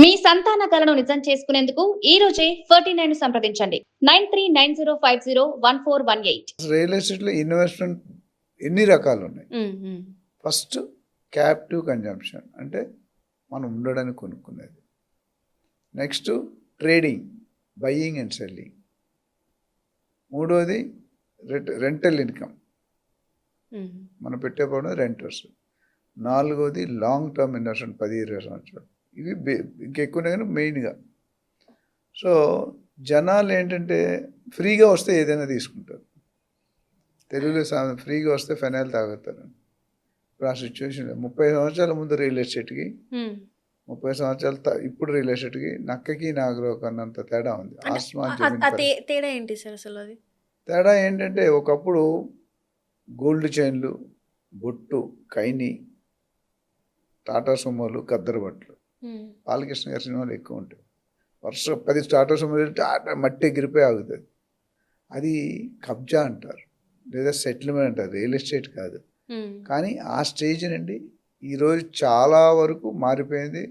మీ సంతాన కలను నిజం చేసుకునేందుకు ఈ రోజే 49 సంప్రదించండి 9390501418. రియల్ ఎస్టేట్లో ఇన్వెస్ట్మెంట్ ఎన్ని రకాలు ఉన్నాయి. ఫస్ట్ క్యాప్టివ్ కన్జంప్షన్ అంటే మనం ఉండడానికి కొనుక్కునేది. Next trading, buying and selling. మూడోది రెంటల్ ఇన్కమ్, మనం పెట్టేపోవడం రెంటర్స్. నాలుగోది లాంగ్ టర్మ్ ఇన్వెస్ట్మెంట్ 10-20 సంవత్సరాలు. ఇవి ఇంకెక్కువ కానీ మెయిన్గా. సో జనాలు ఏంటంటే ఫ్రీగా వస్తే ఏదైనా తీసుకుంటారు. తెలుగులో ఫ్రీగా వస్తే ఫెనైల్ తాగుతారు. ఇప్పుడు ఆ సిచ్యువేషన్ 30 సంవత్సరాల ముందు రియల్ ఎస్టేట్కి 30 సంవత్సరాలు ఇప్పుడు రియల్ ఎస్టేట్కి నక్కకి నాగలో కన్నంత తేడా ఉంది. తేడా ఏంటి సార్ అసలు? అది తేడా ఏంటంటే ఒకప్పుడు గోల్డ్ చైన్లు, బొట్టు, కైని, టాటా సుమోలు, గద్దరు బట్టలు, బాలకృష్ణ గారి సినిమాలు ఎక్కువ ఉంటాయి. వర్ష 10 టాటా సుమోలు మట్టి ఎగిరిపోయి ఆగుతుంది. అది కబ్జా అంటారు, లేదా సెటిల్మెంట్ అంటారు, రియల్ ఎస్టేట్ కాదు. కానీ ఆ స్టేజ్ నుండి ఈరోజు చాలా వరకు మారిపోయింది,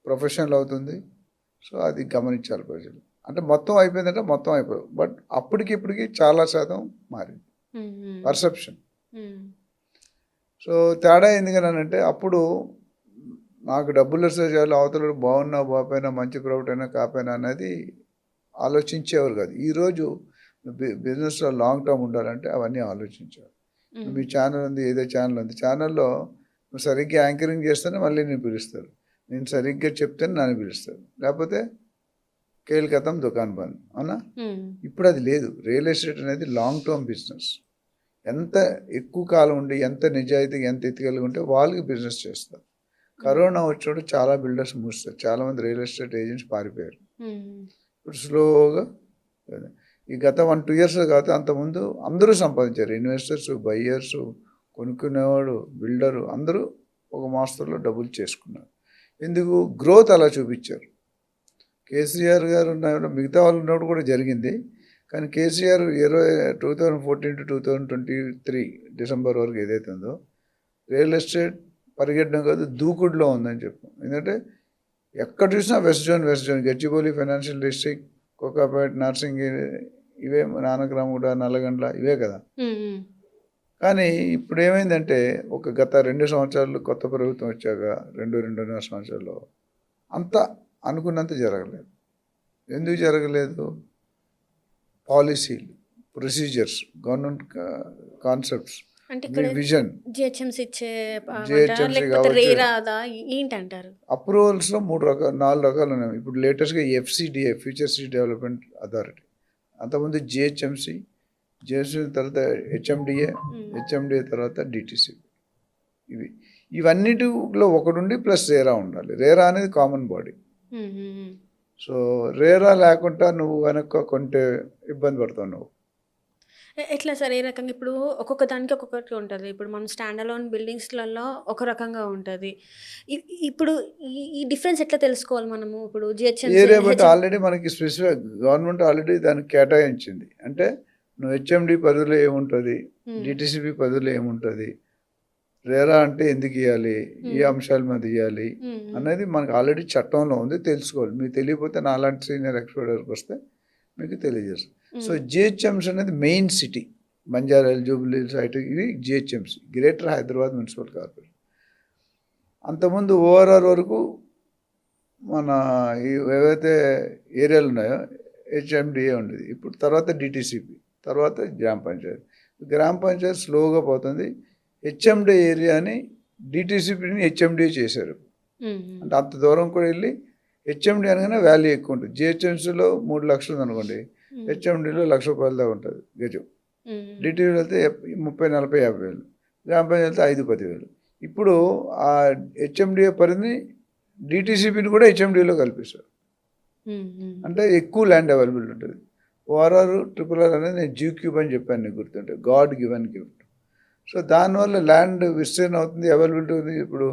ప్రొఫెషనల్ అవుతుంది. సో అది గమనించాలి ప్రజలు. అంటే మొత్తం అయిపోయిందంటే మొత్తం అయిపోయింది, బట్ అప్పటికిప్పటికి చాలా శాతం మారింది పర్సెప్షన్. సో తేడా ఎందుకనంటే అప్పుడు నాకు డబ్బులు వస్తే చాలు, అవతల బాగున్నా బాపైనా, మంచి ప్రాఫిట్ అయినా కాపైనా అనేది ఆలోచించేవారు కాదు. ఈరోజు బిజినెస్లో లాంగ్ టర్మ్ ఉండాలంటే అవన్నీ ఆలోచించారు. మీ ఛానల్ ఉంది, ఏదో ఛానల్ ఉంది, ఛానల్లో నువ్వు సరిగ్గా యాంకరింగ్ చేస్తేనే మళ్ళీ నేను పిలుస్తారు, నేను సరిగ్గా చెప్తేనే నన్ను పిలుస్తారు, లేకపోతే కేల్ కథం దుకాన్ బంద్. అవునా? ఇప్పుడు అది లేదు. రియల్ ఎస్టేట్ అనేది లాంగ్ టర్మ్ బిజినెస్. ఎంత ఎక్కువ కాలం ఉండి, ఎంత నిజాయితీగా, ఎంత ఎత్తుకెళ్ళి ఉంటే వాళ్ళకి బిజినెస్ చేస్తారు. కరోనా వచ్చినప్పుడు చాలా బిల్డర్స్ మూస్తారు, చాలామంది రియల్ ఎస్టేట్ ఏజెంట్స్ పారిపోయారు. ఇప్పుడు స్లోగా ఈ గత 1-2 years కాదు, అంతకుముందు అందరూ సంపాదించారు. ఇన్వెస్టర్స్, బయ్యర్స్, కొనుక్కునేవాడు, బిల్డరు, అందరూ ఒక మాస్టర్లో డబ్బులు చేసుకున్నారు. ఎందుకు? గ్రోత్ అలా చూపించారు. కేసీఆర్ గారు ఉన్న మిగతా వాళ్ళు ఉన్నప్పుడు కూడా జరిగింది. కానీ కేసీఆర్ 2014 to 2023 డిసెంబర్ వరకు ఏదైతే ఉందో రియల్ ఎస్టేట్ పరిగెట్టడం కాదు, దూకుడులో ఉందని చెప్పాం. ఎందుకంటే ఎక్కడ చూసినా west zone, Gachibowli financial district, Kokapet, Narsingi, ఇవే నానక్రామగూడ, నల్లగండ్ల, ఇవే కదా. కానీ ఇప్పుడు ఏమైందంటే ఒక గత 2 సంవత్సరాలు కొత్త ప్రభుత్వం వచ్చాక 2-2.5 సంవత్సరాల్లో అంత అనుకున్నంత జరగలేదు. ఎందుకు జరగలేదు? పాలసీలు, ప్రొసీజర్స్, గవర్నమెంట్ కాన్సెప్ట్స్, విజన్. అప్రూవల్స్లో 4 రకాలు ఉన్నాయి. ఇప్పుడు లేటెస్ట్గా FCDA, future city development authority. అంతకుముందు జిహెచ్ఎంసి తర్వాత హెచ్ఎండిఏ తర్వాత DTCP. ఇవన్నిటిలో ఒకటి ప్లస్ రేరా ఉండాలి. రేరా అనేది కామన్ బాడీ. సో రేరా లేకుండా నువ్వు వెనక్కి కొంటే ఇబ్బంది పడతావు నువ్వు. ఎట్లా సార్? ఏ రకంగా? ఇప్పుడు ఒక్కొక్క దానికి ఒక్కొక్కటి ఉంటుంది. ఇప్పుడు మనం స్టాండ్ అలోన్ బిల్డింగ్స్లలో ఒక రకంగా ఉంటుంది. ఇప్పుడు ఈ డిఫరెన్స్ ఎట్లా తెలుసుకోవాలి మనము? ఇప్పుడు ఏరియా బట్టి ఆల్రెడీ మనకి స్పెసిఫిక్ గవర్నమెంట్ ఆల్రెడీ దానికి కేటాయించింది. అంటే నువ్వు హెచ్ఎండి పరిధిలో ఏముంటుంది, DTCP పరిధిలో ఏముంటుంది, రేరా అంటే ఎందుకు ఇవ్వాలి, ఏ అంశాల మీద ఇవ్వాలి అనేది మనకు ఆల్రెడీ చట్టంలో ఉంది, తెలుసుకోవాలి. మీకు తెలియకపోతే నాలాంటి సీనియర్ ఎక్స్పర్ట్ వరకు వస్తే మీకు తెలియజేస్తాం. సో GHMC అనేది main city, Banjara Hill, Jubilee site, ఇవి GHMC, greater Hyderabad municipal corporation. అంతకుముందు ORR వరకు మన ఏవైతే ఏరియాలు ఉన్నాయో HMDA ఉండేది. ఇప్పుడు తర్వాత DTCP, తర్వాత గ్రామ పంచాయతీ స్లోగా పోతుంది. HMDA ఏరియాని DTCPని HMDA చేశారు. అంటే అంత దూరం కూడా వెళ్ళి HMD అనగానే వాల్యూ ఎక్కువ ఉంటుంది. GHMCలో 3 లక్షలు అనుకోండి, HMDలో ₹1,00,000 దాకా ఉంటుంది గజం. DTCలో వెళ్తే 30-40-50 వేలు, గ్రామ పంచాయతీ 5-10 వేలు. ఇప్పుడు ఆ HMDA పరిధిని DTCPని కూడా HMDలో కల్పిస్తారు. అంటే ఎక్కువ ల్యాండ్ అవైలబుల్ ఉంటుంది. ORR, RRR అనేది నేను GCube అని చెప్పాను, నీకు గుర్తుంటే, గాడ్ గివెన్ గిఫ్ట్. సో దానివల్ల ల్యాండ్ విస్తీర్ణం అవుతుంది, అవైలబిలిటీ ఉంది. ఇప్పుడు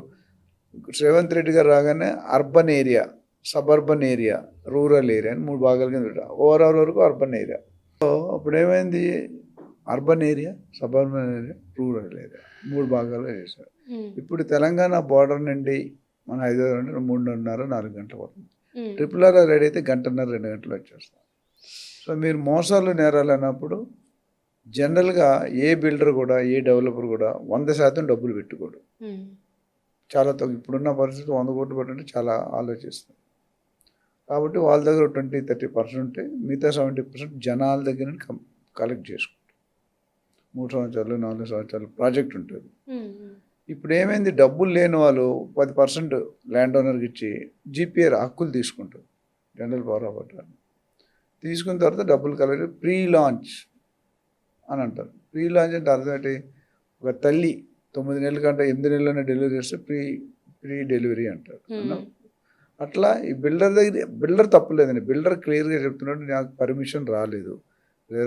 రేవంత్ రెడ్డి గారు రాగానే urban area, suburban area, rural area అని 3 భాగాల కింద ORR వరకు అర్బన్ ఏరియా. సో అప్పుడు ఏమైంది, urban area, suburban area, rural area 3 భాగాలు చేశారు. ఇప్పుడు తెలంగాణ బార్డర్ నుండి మన హైదరాబాద్ అంటే 3:30-4 గంటలు పడుతుంది. ఉమ్, ట్రిపుల్ ఆర్ రెడీ అయితే 1:30-2 గంటలు వచ్చేస్తాం. సో మీరు మోసాలు నేరాలు అన్నప్పుడు జనరల్గా ఏ బిల్డర్ కూడా ఏ డెవలపర్ కూడా 100% డబ్బులు పెట్టుకోడు. ఉమ్, చాలా తక్కువ. ఇప్పుడున్న పరిస్థితి 100 కోట్లు పెట్టంటే చాలా ఆలోచిస్తారు. కాబట్టి వాళ్ళ దగ్గర 20-30% ఉంటే మిగతా 70% జనాల దగ్గర కలెక్ట్ చేసుకుంటారు. 3 సంవత్సరాలు 4 సంవత్సరాలు ప్రాజెక్ట్ ఉంటుంది. ఉమ్, ఉమ్, ఇప్పుడు ఏమైంది, డబ్బులు లేని వాళ్ళు 10% ల్యాండ్ ఓనర్కి ఇచ్చి జీపీఆర్ హక్కులు తీసుకుంటారు, జనరల్ పవర్ ఆఫ్ అటార్నీ. తీసుకున్న తర్వాత డబ్బులు కలెక్ట్ ప్రీ లాంచ్ అని అంటారు. ప్రీ లాంచ్ అంటే అర్థం ఏంటి, ఒక తల్లి 9 నెలల కంటే 8 నెలలోనే డెలివరీ చేస్తే ప్రీ డెలివరీ అంటారు. అట్లా ఈ బిల్డర్ తప్పులేదండి. బిల్డర్ క్లియర్గా చెప్తున్నాడు, నాకు పర్మిషన్ రాలేదు,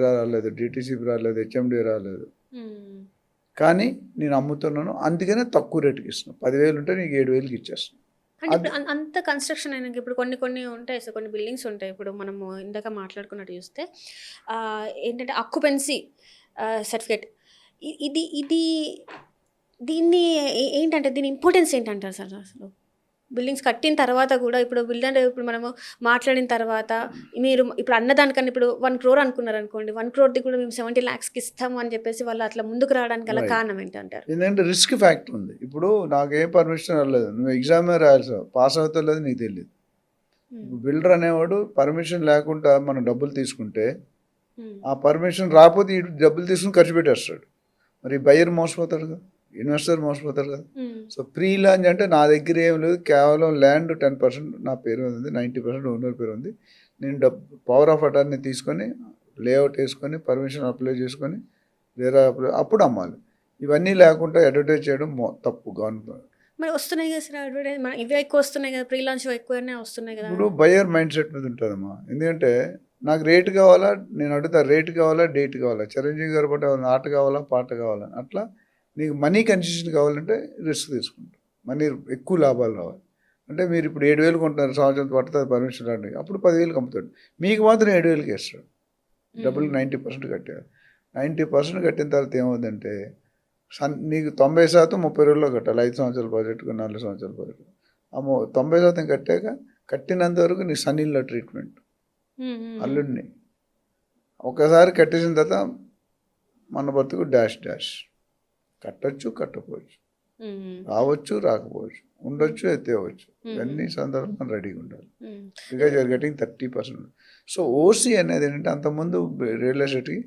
రాలేదు, డిటీసీపీ రాలేదు, హెచ్ఎండి రాలేదు, ఉమ్. కానీ నేను అమ్ముతున్నాను, అందుకనే తక్కువ రేటుకి ఇస్తున్నాను. 10,000 ఉంటే నీకు 7,000కి ఇచ్చేస్తాను. అంటే ఇప్పుడు అంత కన్స్ట్రక్షన్ అయినాక ఇప్పుడు కొన్ని ఉంటాయి సార్, కొన్ని బిల్డింగ్స్ ఉంటాయి. ఇప్పుడు మనము ఇందాక మాట్లాడుకున్నట్టు చూస్తే ఏంటంటే ఆక్యుపెన్సీ సర్టిఫికేట్, ఇది దీన్ని ఏంటంటే దీని ఇంపార్టెన్స్ ఏంటంటారు సార్ అసలు? బిల్డింగ్స్ కట్టిన తర్వాత కూడా ఇప్పుడు ఇప్పుడు మనము మాట్లాడిన తర్వాత మీరు ఇప్పుడు అన్నదానికన్నా ఇప్పుడు 1 crore అనుకున్నారు అనుకోండి, 1 crore కూడా మేము 70 lakhsకి ఇస్తాము అని చెప్పేసి వాళ్ళు అట్లా ముందుకు రావడానికి గల కారణం ఏంటంటారు? ఏంటంటే రిస్క్ ఫ్యాక్టర్ ఉంది. ఇప్పుడు నాకు ఏ పర్మిషన్ రాలేదు, నువ్వు ఎగ్జామే రాయాల్సి పాస్ అవుతలేదు నీకు తెలియదు. బిల్డర్ అనేవాడు పర్మిషన్ లేకుండా మనం డబ్బులు తీసుకుంటే ఆ పర్మిషన్ రాకపోతే ఈ డబ్బులు తీసుకుని ఖర్చు పెట్టేస్తాడు. మరి బయ్యర్ మోసపోతాడు కదా, ఇన్వెస్టర్ మోసపోతారు కదా. సో ప్రీ లాంచ్ అంటే నా దగ్గర ఏం లేదు, కేవలం ల్యాండ్ 10% నా పేరు ఉంది, 90% ఓనర్ పేరు ఉంది, నేను పవర్ ఆఫ్ అటార్నీ తీసుకొని లేఅవుట్ వేసుకొని పర్మిషన్ అప్లై చేసుకొని వేరే అప్పుడు అమ్మాలి. ఇవన్నీ లేకుండా అడ్వర్టైజ్ చేయడం తప్పు. గవర్నమెంట్ మరి వస్తున్నాయి కదా సార్ అడ్వర్టైజ్, ఇవే ఎక్కువ వస్తున్నాయి కదా, ప్రీ లాంచ్ ఎక్కువనే వస్తున్నాయి కదా. ఇప్పుడు బయ్యర్ మైండ్ సెట్ మీద ఉంటుందమ్మా. ఎందుకంటే నాకు రేటు కావాలా, నేను అడుగుతా రేటు కావాలా, డేట్ కావాలా, చిరంజీవి గారు పాటు ఆట కావాలా, పాట కావాలా, అట్లా నీకు మనీ కన్సెషన్ కావాలంటే రిస్క్ తీసుకుంటాం, మనీ ఎక్కువ లాభాలు రావాలి. అంటే మీరు ఇప్పుడు 7,000 కొంటున్నారు, సంవత్సరం పడుతుంది పర్మిషన్ రావడానికి, అప్పుడు 10,000 అమ్ముతాడు, మీకు మాత్రం 7,000కి వేస్తాడు. డబ్బులు 90% కట్టారు. 90% కట్టిన తర్వాత ఏమవుతుందంటే నీకు 90% 30 రోజుల్లో కట్టాలి. 5 సంవత్సరాల ప్రాజెక్టుకు 4 సంవత్సరాల ప్రాజెక్టు. 90% కట్టాక కట్టినంత వరకు నీ సన్నీళ్ళ ట్రీట్మెంట్ అల్లుడిని. ఒకసారి కట్టేసిన తర్వాత మన బతుకు డాష్ కట్టచ్చు, కట్టకపోవచ్చు, రావచ్చు, రాకపోవచ్చు, ఉండొచ్చు, ఎత్తేవచ్చు. ఇవన్నీ సందర్భం మనం రెడీగా ఉండాలి. Because you're getting 30%. So OC అనేది ఏంటంటే అంతకుముందు రియల్ ఎస్టేట్కి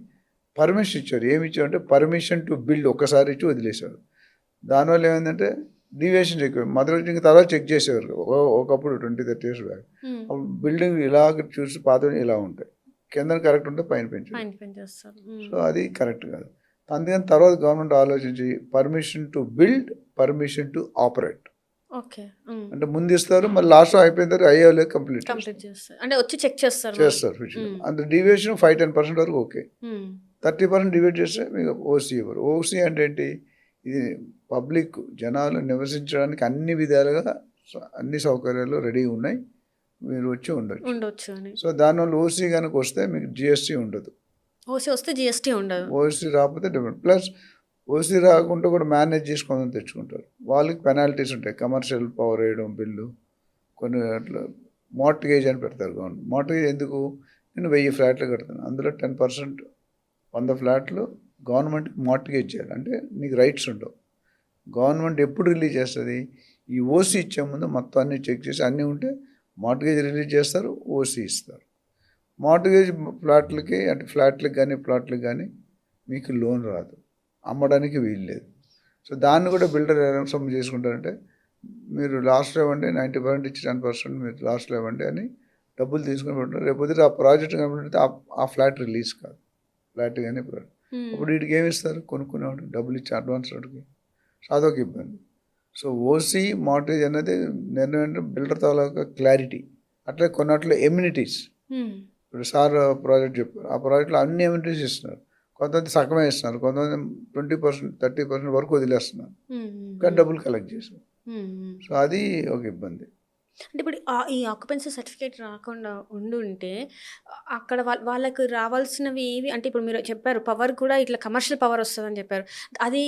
పర్మిషన్ ఇచ్చారు. ఏమి ఇచ్చారు అంటే పర్మిషన్ టు బిల్డ్ ఒక్కసారి ఇచ్చి వదిలేశారు. దానివల్ల ఏమైందంటే డీవియేషన్ ఎక్కువ. మొదటి తర్వాత చెక్ చేసేవారు ఒకప్పుడు 20-30 years బ్యాక్. బిల్డింగ్ ఇలాగ చూసి పాత ఇలా ఉంటాయి, కింద కరెక్ట్ ఉంటే పైన పెంచారు. సో అది కరెక్ట్ కాదు. అందుకని తర్వాత గవర్నమెంట్ ఆలోచించి permission to build, permission to operate, అంటే ముందు ఇస్తారు, మళ్ళీ లాస్ట్ అయిపోయిన తర్వాత అయ్యే కంప్లీట్ చేస్తారు, అంటే వచ్చి చెక్ చేస్తారు ఫ్యూచర్. అంత డీవియేషన్ 5-10% వరకు ఓకే. 30% డివైడ్ చేస్తే మీకు ఓసీ ఇవ్వరు. ఓసీ అంటే ఏంటి, ఇది పబ్లిక్ జనాలు నివసించడానికి అన్ని విధాలుగా అన్ని సౌకర్యాలు రెడీగా ఉన్నాయి, మీరు వచ్చి ఉండొచ్చు అని. సో దానివల్ల ఓసీ కనుక వస్తే మీకు జిఎస్టీ ఉండదు. ఓసీ వస్తే జిఎస్టీ ఉండదు. ఓసీ రాకపోతే డిఫరెంట్. ప్లస్ ఓసీ రాకుండా కూడా మేనేజ్ చేసుకొని తెచ్చుకుంటారు. వాళ్ళకి పెనాల్టీస్ ఉంటాయి. కమర్షియల్ పవర్ వేయడం, బిల్లు కొన్ని అట్లా మార్టిగేజ్ అని పెడతారు గవర్నమెంట్. మార్టిగేజ్ ఎందుకు, నేను 1000 ఫ్లాట్లు కడతాను, అందులో 10% 100 ఫ్లాట్లు గవర్నమెంట్కి మార్టిగేజ్ చేయాలి. అంటే నీకు రైట్స్ ఉండవు. గవర్నమెంట్ ఎప్పుడు రిలీజ్ చేస్తుంది, ఈ ఓసీ ఇచ్చే ముందు మొత్తం అన్నీ చెక్ చేసి అన్నీ ఉంటే మార్టిగేజ్ రిలీజ్ చేస్తారు, ఓసీ ఇస్తారు. మార్టిగేజ్ ఫ్లాట్లకి అంటే ఫ్లాట్లకు కానీ ప్లాట్లకు కానీ మీకు లోన్ రాదు, అమ్మడానికి వీలు లేదు. సో దాన్ని కూడా బిల్డర్ ఎలా సొమ్ము చేసుకుంటారంటే మీరు లాస్ట్లో ఇవ్వండి, 90% ఇచ్చి 10% మీరు లాస్ట్లో ఇవ్వండి అని డబ్బులు తీసుకుని పెడతారు. రేపు ఆ ప్రాజెక్ట్ కంప్లీట్ అయితే ఆ ఫ్లాట్ రిలీజ్ కాదు, ఫ్లాట్ కానీ ప్లాట్. అప్పుడు వీటికి ఏమి ఇస్తారు, కొనుక్కునేవాడు డబ్బులు ఇచ్చి అడ్వాన్స్ వాడికి. సో అదొక ఇబ్బంది. సో ఓసీ మార్టిగేజ్ అనేది నిర్ణయం అంటే బిల్డర్ తాలూకా క్లారిటీ. అట్లే కొన్నట్లు ఎమ్యూనిటీస్. ఇప్పుడు సార్ ప్రాజెక్ట్ చెప్పారు, ఆ ప్రాజెక్ట్లో అన్ని ఎమ్యూనిటీస్ ఇస్తున్నారు. కొంతమంది సగమే ఇస్తున్నారు, కొంతమంది 20%, 30% వరకు వదిలేస్తున్నారు, కానీ డబ్బులు కలెక్ట్ చేస్తారు. సో అది ఒక ఇబ్బంది. అంటే ఇప్పుడు ఈ ఆక్యుపెన్సీ సర్టిఫికేట్ రాకుండా ఉండుంటే అక్కడ వాళ్ళకి రావాల్సినవి ఏవి అంటే ఇప్పుడు మీరు చెప్పారు పవర్ కూడా ఇట్లా కమర్షియల్ పవర్ వస్తదని చెప్పారు. అది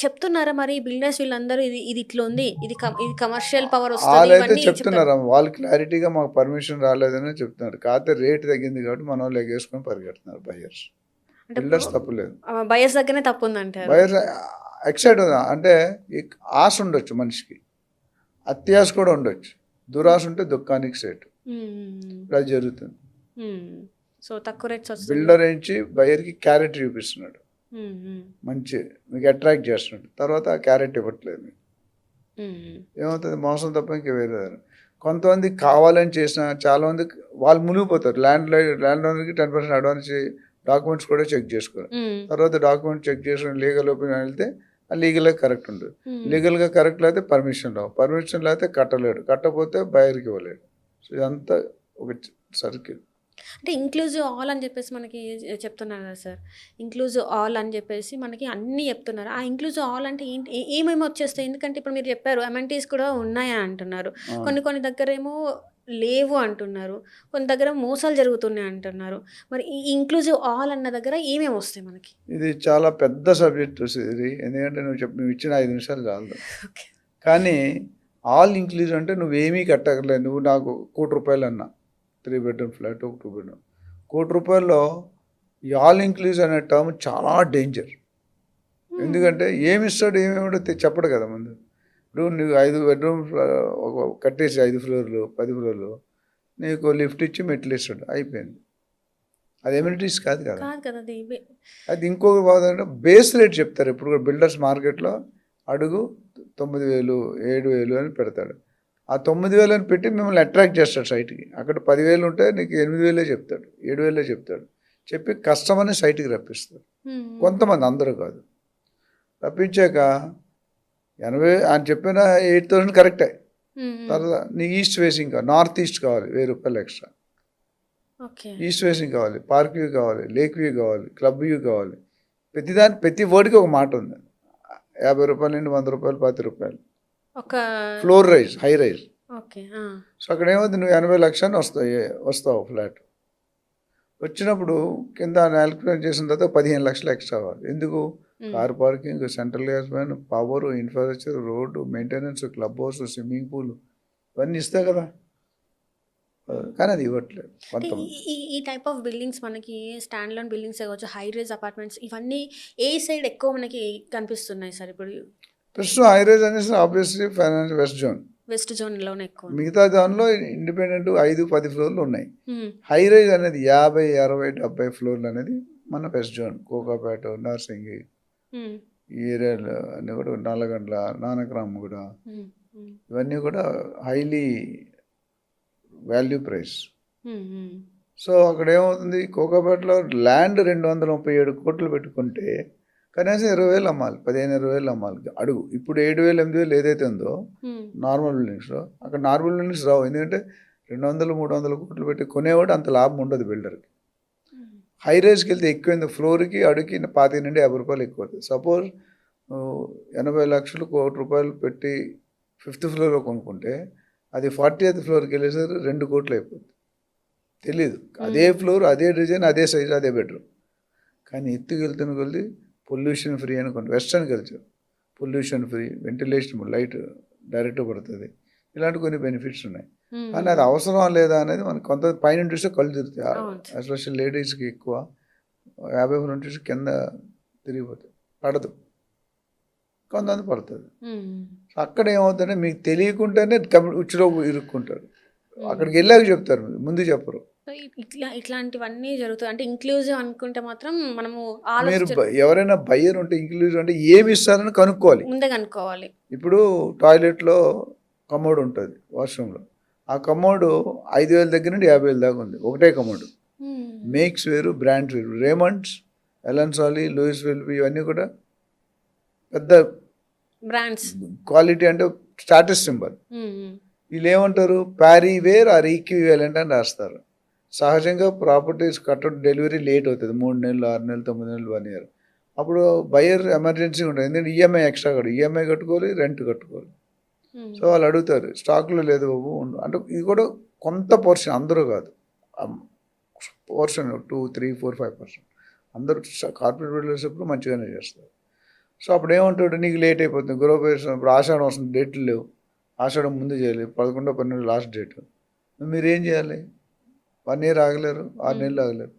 చెప్తున్నారా మరి బిల్డర్స్ వీళ్ళందరూ ఇది ఇట్లా ఉంది. ఇది కమర్షియల్ పవర్ వస్తది వాళ్ళైతే ఇవన్నీ చెప్తారు. చెప్తున్నారు వాళ్ళు క్లారిటీగా మాకు పర్మిషన్ రాలేదని చెప్తున్నారు. కాకపోతే రేట్ తగ్గింది కాబట్టి మన వాళ్ళు ఎగేసుకొని పరిగెడుతున్నారు బయర్స్. అంటే బిల్డర్స్ తప్పులేదు, బయర్స్ దగ్గరనే తప్పు ఉందంటారు. బయర్స్ ఎక్సైట్ ఉంది. అంటే ఆశ ఉండొచ్చు మనిషికి, అత్యాశ కూడా ఉండొచ్చు. దురాశ ఉంటే దుఃఖానికి సేటు. ఇలా జరుగుతుంది. సో తక్కువ రేట్స్ వస్తుంది. బిల్డర్ ఏంచి బయర్కి క్యారెట్ చూపిస్తున్నాడు, మంచి మీకు అట్రాక్ట్ చేస్తున్నాడు. తర్వాత ఆ క్యారెట్ ఇవ్వట్లేదు మీకు. ఏమవుతుంది? మోసం తప్ప ఇంక వేరే. కొంతమంది కావాలని చేసిన చాలామంది వాళ్ళు మునిగిపోతారు. ల్యాండ్ ఓనర్కి 10% అడ్వాన్స్ డాక్యుమెంట్స్ కూడా చెక్ చేసుకోరు. తర్వాత డాక్యుమెంట్ చెక్ చేసుకుని లీగల్ ఒపీనియన్ వెళ్తే ఆ లీగల్గా కరెక్ట్ ఉంటుంది. లీగల్గా కరెక్ట్ లేకపోతే పర్మిషన్ రావు, పర్మిషన్ లేకపోతే కట్టలేడు, కట్టకపోతే బయర్కి ఇవ్వలేడు. సో ఇదంతా ఒక సర్కిల్. అంటే ఇంక్లూజివ్ ఆల్ అని చెప్పేసి మనకి చెప్తున్నారు కదా సార్. ఇంక్లూజివ్ ఆల్ అని చెప్పేసి మనకి అన్నీ చెప్తున్నారు. ఆ ఇంక్లూజివ్ ఆల్ అంటే ఏంటి, ఏమేమి వచ్చేస్తాయి? ఎందుకంటే ఇప్పుడు మీరు చెప్పారు అమెంటీస్ కూడా ఉన్నాయా అంటున్నారు. కొన్ని దగ్గర ఏమో లేవు అంటున్నారు, కొన్ని దగ్గర మోసాలు జరుగుతున్నాయి అంటున్నారు. మరి ఈ ఇంక్లూజివ్ ఆల్ అన్న దగ్గర ఏమేమి వస్తాయి మనకి? ఇది చాలా పెద్ద సబ్జెక్ట్ ఇది. ఎందుకంటే నువ్వు ఇచ్చిన 5 నిమిషాలు చాలు. కానీ ఆల్ ఇంక్లూజివ్ అంటే నువ్వేమీ కట్టగలేదు. నువ్వు నాకు ₹1,00,00,000 అన్నా 3 బెడ్రూమ్ ఫ్లాట్, ఒక 2 బెడ్రూమ్, ₹1,00,00,000 ఈ ఆల్ ఇంక్లూజివ్ అనే టర్మ్ చాలా డేంజర్. ఎందుకంటే ఏమి ఇస్తాడు ఏమేమిటో చెప్పడు కదా ముందు. ఇప్పుడు నువ్వు 5 బెడ్రూమ్ కట్టేసి 5 ఫ్లోర్లు 10 ఫ్లోర్లు నీకు లిఫ్ట్ ఇచ్చి మెట్లు ఇస్తాడు, అయిపోయింది. అది ఎమ్యూనిటీస్ కాదు కదా. అది ఇంకొక బాధ అంటే బేస్ రేట్ చెప్తారు. ఇప్పుడు కూడా బిల్డర్స్ మార్కెట్లో అడుగు 9,000 7,000 అని పెడతాడు. ఆ 9,000 అని పెట్టి మిమ్మల్ని అట్రాక్ట్ చేస్తాడు సైట్కి. అక్కడ 10,000 ఉంటే నీకు 8,000 చెప్తాడు, 7,000 చెప్తాడు. చెప్పి కస్టమర్ని సైట్కి రప్పిస్తాడు. కొంతమంది, అందరూ కాదు. రప్పించాక 80 అని చెప్పిన 8,000 కరెక్టే. తర్వాత నీకు ఈస్ట్ ఫేసింగ్ కావాలి, నార్త్ ఈస్ట్ కావాలి, ₹1,000 ఎక్స్ట్రా. ఈస్ట్ ఫేసింగ్ కావాలి, పార్క్ వ్యూ కావాలి, లేక్ వ్యూ కావాలి, క్లబ్ వ్యూ కావాలి. ప్రతి వర్డ్కి ఒక మాట ఉంది. ₹50 నుండి ₹100, ₹10 floor rise, high rise. So అక్కడ ఏమవుతుంది, నువ్వు 80 లక్షలు వస్తావు ఫ్లాట్. వచ్చినప్పుడు కింద క్యాలిక్యులేట్ చేసిన తర్వాత 15 లక్షలు ఎక్స్ట్రా అవ్వాలి. ఎందుకు? Car parking, central gas man, power, infrastructure, road maintenance, club house, swimming pool ఇవన్నీ ఇస్తాయి కదా. కానీ అది ఇవ్వట్లేదు. ఈ టైప్ ఆఫ్ బిల్డింగ్స్ మనకి స్టాండ్ లోన్ బిల్డింగ్స్ కావచ్చు, హై రైజ్ అపార్ట్మెంట్స్, ఇవన్నీ ఏ సైడ్ ఎక్కువ మనకి కనిపిస్తున్నాయి సార్? ఇప్పుడు ప్రస్తుతం హై రైజ్ అనేసి ఆబ్వియస్లీ ఫైనాన్స్ వెస్ట్ జోన్లోనే ఎక్కువ. మిగతా దానిలో ఇండిపెండెంట్ 5-10 ఫ్లోర్లు ఉన్నాయి. హై రైజ్ అనేది 50, 60, 70 ఫ్లోర్లు అనేది మన వెస్ట్ జోన్, కోకాపేట, నర్సింగి ఈ ఏరియాలో అన్నీ కూడా, నల్లగండ్ల, నానక్రామ్ కూడా, ఇవన్నీ కూడా హైలీ వాల్యూ ప్రైస్. సో అక్కడ ఏమవుతుంది, కోకాపేటలో ల్యాండ్ 237 కోట్లు పెట్టుకుంటే కనీసం 20,000 అమ్మాలి, 15-20,000 అమ్మాలి అడుగు. ఇప్పుడు 7,000, 8,000 ఏదైతే ఉందో నార్మల్ బిల్డింగ్స్లో, అక్కడ నార్మల్ బిల్డింగ్స్ రావు. ఎందుకంటే 200-300 కోట్లు పెట్టి కొనేవాడు అంత లాభం ఉండదు బిల్డర్కి. హై రైజ్కి వెళ్తే ఎక్కువైంది, ఫ్లోర్కి అడుగుకి ₹25 నుండి ₹50 ఎక్కువ అవుతుంది. సపోజ్ 80 లక్షలు, ₹1,00,00,000 పెట్టి 5th ఫ్లోర్లో కొనుక్కుంటే అది 40th ఫ్లోర్కి వెళ్ళేసరికి 2 కోట్లు అయిపోతుంది. తెలీదు, అదే ఫ్లోర్, అదే డిజైన్, అదే సైజ్, అదే బెడ్రూమ్. కానీ ఎత్తుకు వెళ్తున్న కొద్ది పొల్యూషన్ ఫ్రీ అనుకోండి. Western culture, pollution free, ventilation, light direct పడుతుంది, ఇలాంటి కొన్ని బెనిఫిట్స్ ఉన్నాయి. కానీ అది అవసరం లేదా అనేది మనకు కొంత పైన చూస్తే కళ్ళు తిరుగుతాయి. ఎస్పెషల్ లేడీస్కి ఎక్కువ 50 నుంచి కింద తిరిగిపోతుంది, పడదు. కొంతమంది పడుతుంది. అక్కడ ఏమవుతుందంటే మీకు తెలియకుండానే ఉచ్చులో ఇరుక్కుంటారు. అక్కడికి వెళ్ళాక చెప్తారు, ముందు చెప్పరు. ఇట్లాంటివన్నీ జరుగుతాయి. అంటే ఇంక్లూజివ్ అనుకుంటే మాత్రం మనము మీరు ఎవరైనా బయ్యర్ ఉంటే ఇంక్లూజివ్ అంటే ఏమి ఇస్తారని కనుక్కోవాలి, ముందే కనుక్కోవాలి. ఇప్పుడు టాయిలెట్లో కమోడ్ ఉంటుంది, వాష్రూమ్లో. ఆ కమోడ్ 5,000 దగ్గర నుండి 50,000 దాకా ఉంది, ఒకటే కమోడ్. మేక్స్ వేరు, బ్రాండ్స్ వేరు. రేమండ్స్, ఎలన్సాలీ, లూయిస్ విల్బీ ఇవన్నీ కూడా పెద్ద బ్రాండ్స్, క్వాలిటీ అంటే స్టాటస్ సింబల్. వీళ్ళు ఏమంటారు, ప్యారీ వేర్ ఆర్ ఈక్వివలెంట్ అని రాస్తారు. సహజంగా ప్రాపర్టీస్ కట్టడం డెలివరీ లేట్ అవుతుంది, 3 నెలలు, 6 నెలలు, 9 నెలలు, 1 year. అప్పుడు బయర్ ఎమర్జెన్సీ ఉంటుంది, ఎందుకంటే ఈఎంఐ ఎక్స్ట్రా కట్టు, ఈఎంఐ కట్టుకోవాలి, రెంట్ కట్టుకోవాలి. సో వాళ్ళు అడుగుతారు స్టాక్లో లేదు బాబు ఉండు అంటే ఇది కూడా కొంత పోర్షన్ అందరూ కాదు పోర్షన్ 2, 3, 4, 5% అందరూ కార్పొరేట్ బిల్డర్స్ ఎప్పుడు మంచిగానే చేస్తారు. సో అప్పుడు ఏమంటాడు నీకు లేట్ అయిపోతుంది గృహప్రవేశం ఇప్పుడు ఆషాఢం వస్తుంది డేట్లు లేవు ఆషాఢం ముందు చేయాలి 11, 12 లాస్ట్ డేట్ మీరు ఏం చేయాలి 1 year ఆగలేరు 6 నెలలు ఆగలేరు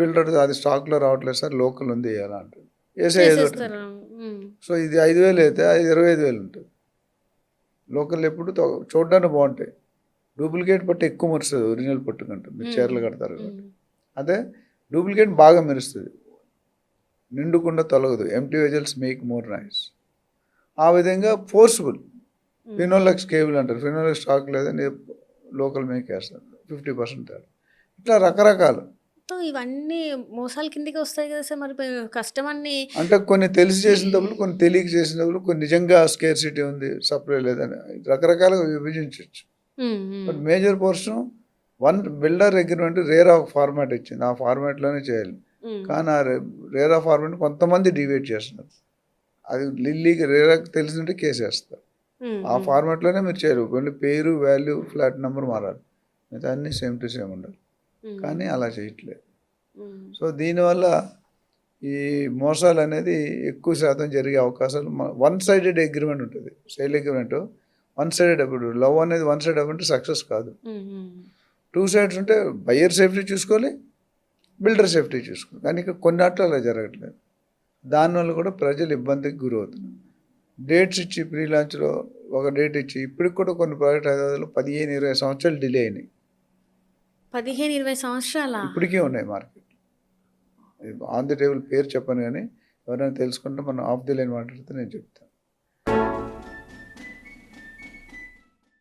బిల్డర్ అది స్టాక్లో రావట్లేదు సార్ లోకల్ ఉంది వేయాలా అంటారు చేసేస్తారు. సో ఇది 5,000 అయితే అది 25,000 ఉంటుంది. లోకల్ ఎప్పుడు చూడడానికి బాగుంటాయి డూప్లికేట్ పట్టు ఎక్కువ మెరుస్తుంది ఒరిజినల్ పట్టు కంటే మీరు చీరలు కడతారు కాబట్టి అదే డూప్లికేట్ బాగా మెరుస్తుంది నిండుకుండా తొలగదు empty vessels make more noise ఆ విధంగా ఫోర్స్ఫుల్ ఫినోలెక్స్ కేబుల్ అంటారు ఫినోలెక్స్ స్టాక్ లేదని లోకల్ మేక్ వేస్తారు 50% తేడా ఇట్లా రకరకాలు సో ఇవన్నీ మోసాల కిందకి వస్తాయి కదా సార్ మరి కస్టమర్ని అంటే కొన్ని తెలిసి చేసిన తప్పులు కొన్ని తెలియక చేసిన తప్పులు కొన్ని నిజంగా స్కేర్సిటీ ఉంది సప్లై లేదని రకరకాలుగా విభజించవచ్చు. But major portion one builder agreement rare of format ఇచ్చింది ఆ ఫార్మాట్లోనే చేయాలి కానీ ఆ రేర్ ఆఫ్ ఫార్మాట్ కొంతమంది డివేట్ చేస్తున్నారు అది లిల్లీకి రేర్ తెలిసింటే కేసు వేస్తారు ఆ ఫార్మాట్లోనే మీరు చేయాలి ఓన్లీ పేరు వాల్యూ ఫ్లాట్ నెంబర్ మారాలి మిగతా అన్నీ సేమ్ టు సేమ్ ఉండాలి కానీ అలా చేయట్లేదు. సో దీనివల్ల ఈ మోసాలు అనేది ఎక్కువ శాతం జరిగే అవకాశాలు 1-sided అగ్రిమెంట్ ఉంటుంది సేల్ అగ్రిమెంట్ 1-sided అప్పుడు లవ్ అనేది 1-sided అవ్వంటే సక్సెస్ కాదు 2 sides ఉంటే బయ్యర్ సేఫ్టీ చూసుకోవాలి బిల్డర్ సేఫ్టీ చూసుకోవాలి కానీ ఇక్కడ కొన్నిట్లో అలా జరగట్లేదు దానివల్ల కూడా ప్రజలు ఇబ్బందికి గురవుతున్నారు. డేట్స్ ఇచ్చి ప్రీ లాంచ్లో ఒక డేట్ ఇచ్చి ఇప్పటికి కూడా కొన్ని ప్రాజెక్ట్ హైదరాబాద్లో 15-20 సంవత్సరాలు డిలే అయినాయి 15-20 సంవత్సరాల ఇప్పటికే ఉన్నాయి మార్కెట్ ఆన్ ది టేబుల్ పేరు చెప్పను కానీ ఎవరైనా తెలుసుకుంటే మనం ఆఫ్ ది లైన్ మాట్లాడితే నేను చెప్తాను.